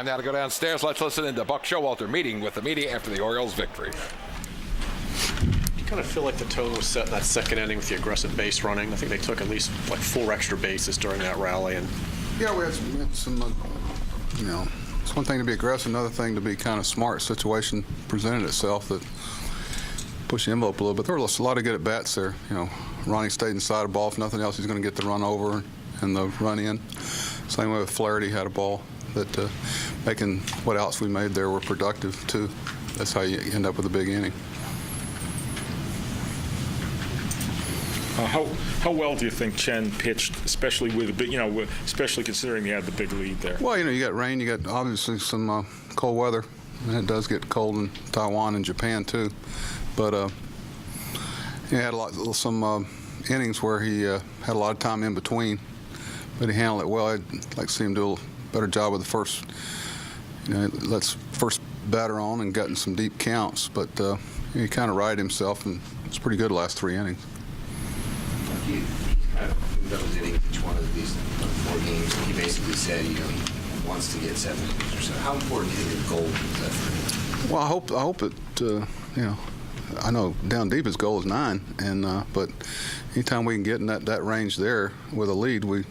And now to go downstairs, let's listen into Buck Showalter meeting with the media after the Orioles' victory. You kind of feel like the tone was set in that second inning with the aggressive base running. I think they took at least like 4 extra bases during that rally. And yeah, we had some it's one thing to be aggressive, another thing to be kind of smart. Situation presented itself that pushed the envelope a little bit. There was a lot of good at bats there. Ronnie stayed inside the ball. If nothing else, he's going to get the run over and the run in. Same way with Flaherty, had a ball that making what outs we made there were productive too. That's how you end up with a big inning. How well do you think Chen pitched, especially with a big, especially considering he had the big lead there? Well, you got rain, you got obviously some cold weather, and it does get cold in Taiwan and Japan too. But he had some innings where he had a lot of time in between, but he handled it well. I'd like to see him do a better job with the first, let's first batter on and gotten some deep counts. But he kind of righted himself, and it's pretty good last 3 innings. He kind of those innings, each one of these 4 games, he basically said, he wants to get 7 innings or so. How important do you think the goal is that for him? Well, I hope it. I know down deep his goal is 9, and but anytime we can get in that range there with a lead, we,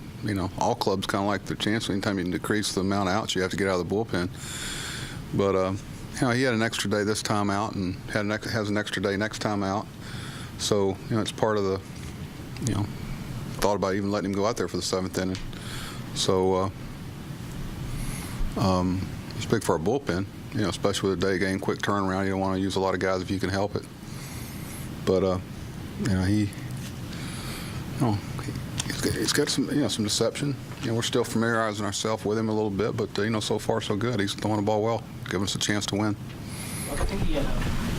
all clubs kind of like the chance. Anytime you can decrease the amount of outs you have to get out of the bullpen. But he had an extra day this time out, and has an extra day next time out. So it's part of the. Thought about even letting him go out there for the 7th inning. So it's big for our bullpen, especially with a day game, quick turnaround. You don't want to use a lot of guys if you can help it. But he's got some deception. We're still familiarizing ourselves with him a little bit, but so far so good. He's throwing the ball well, giving us a chance to win. I think he had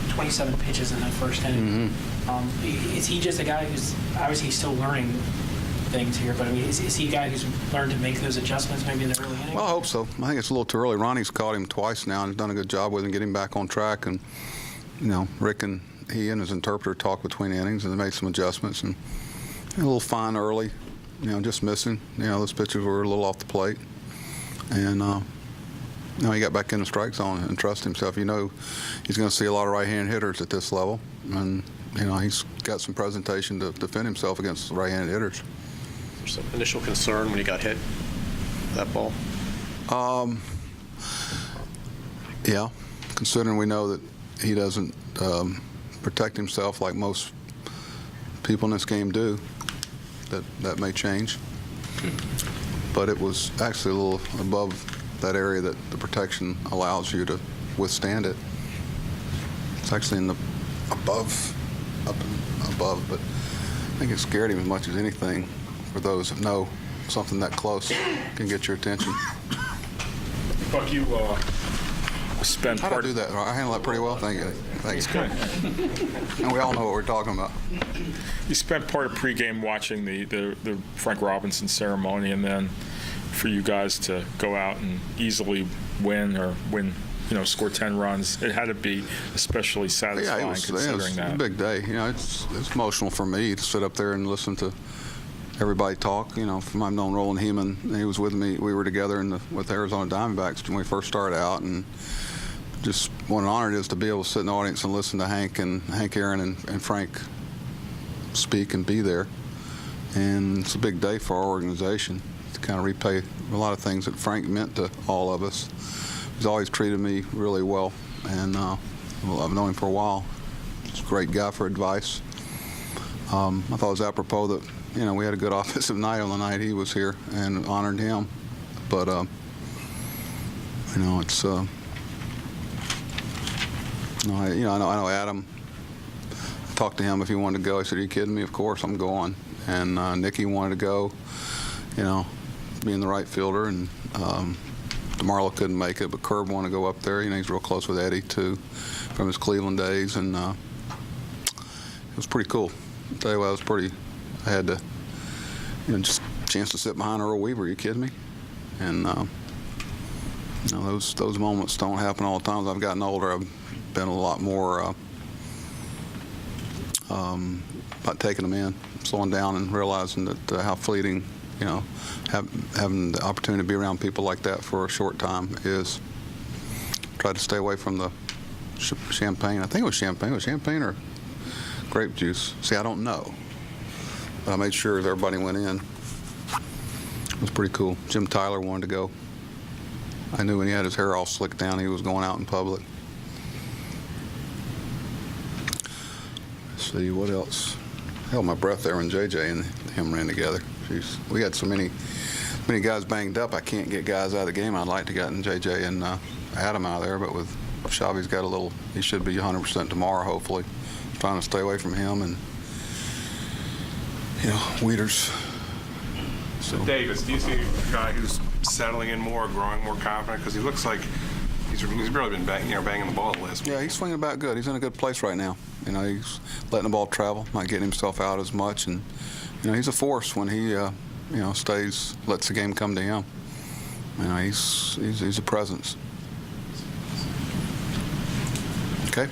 27 pitches in that first inning. Mm-hmm. Is he just a guy who's obviously still learning things here, but is he a guy who's learned to make those adjustments maybe in the early innings? Well, I hope so. I think it's a little too early. Ronnie's caught him twice now and has done a good job with him, getting back on track. And, Rick and he and his interpreter talked between innings and they made some adjustments. And a little fine early, just missing. Those pitches were a little off the plate. And, he got back in the strike zone and trust himself. He's going to see a lot of right-hand hitters at this level. And, he's got some presentation to defend himself against right-handed hitters. Some initial concern when he got hit, that ball? Yeah, considering we know that he doesn't protect himself like most people in this game do, that may change. But it was actually a little above that area that the protection allows you to withstand it. It's actually in the up and above, but I think it scared him as much as anything. For those that know something that close can get your attention. Buck, you spent How part. do that? I handle that pretty well. Thank you. Thanks. And we all know what we're talking about. You spent part of pregame watching the Frank Robinson ceremony, and then for you guys to go out and easily win, score 10 runs, it had to be especially satisfying considering it was that. a big day. It's emotional for me to sit up there and listen to everybody talk. From I've known Roland Heeman, he was with me. We were together with Arizona Diamondbacks when we first started out, and just what an honor it is to be able to sit in the audience and listen to Hank Aaron and Frank speak and be there. And it's a big day for our organization to kind of repay a lot of things that Frank meant to all of us. He's always treated me really well, and I've known him for a while. He's a great guy for advice. I thought it was apropos that we had a good offensive night on the night he was here and honored him. But, it's, I know Adam. I talked to him if he wanted to go. He said, "Are you kidding me? Of course I'm going." And Nicky wanted to go, being the right fielder. And DeMarlo couldn't make it, but Curb wanted to go up there. He's real close with Eddie, too, from his Cleveland days. And it was pretty cool. I'll tell you what, I had to, just a chance to sit behind Earl Weaver. Are you kidding me? And those moments don't happen all the time. As I've gotten older, I've been a lot more about taking them in, slowing down, and realizing that how fleeting you know, having the opportunity to be around people like that for a short time is try to stay away from the champagne. I think it was champagne. Was it champagne or grape juice? See, I don't know. But I made sure that everybody went in. It was pretty cool. Jim Tyler wanted to go. I knew when he had his hair all slicked down, he was going out in public. Let's see, what else? Held my breath there when JJ and him ran together. Jeez. We had so many guys banged up, I can't get guys out of the game. I'd like to get JJ and Adam out of there, but with Shabby's got a little, he should be 100% tomorrow, hopefully. Trying to stay away from him and, you know, Weeders. So Davis, do you see a guy who's settling in more, growing more confident? Because he looks like he's really been banging the ball the last week. Yeah, he's swinging about good. He's in a good place right now. You know, he's letting the ball travel, not getting himself out as much, and you know, he's a force when he, you know, lets the game come to him. You know, he's a presence. Okay.